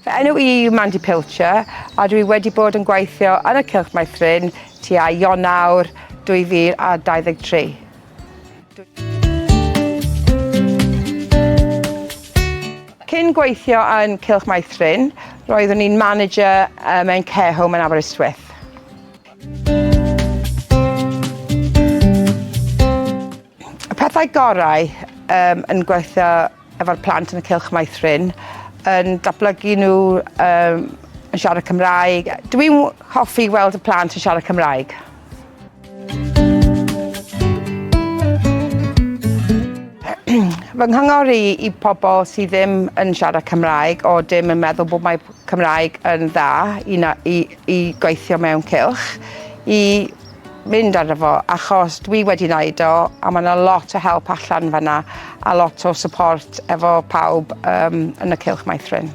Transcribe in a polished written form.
Enw I yw Mandy Pilcher a dwi wedi bod yn gweithio yn y Cylch Meithrin tua Ionawr 2023. Cyn gweithio yn Cylch Meithrin, roeddwn i'n manager mewn care home yn Aberystwyth. Y pethau gorau yn gweithio efo'r plant yn y Cylch Meithrin yn datblygu nhw yn siarad Cymraeg. Dwi'n hoffi weld y plant yn siarad Cymraeg. Fy nghyngor I pobl sydd ddim yn siarad Cymraeg o dim yn meddwl bod mae Cymraeg yn dda I gweithio mewn cylch, I mynd ar efo, achos dwi wedi wneud o a mae yna lot o help allan fan'na a lot o support efo pawb yn y Cylch Meithrin.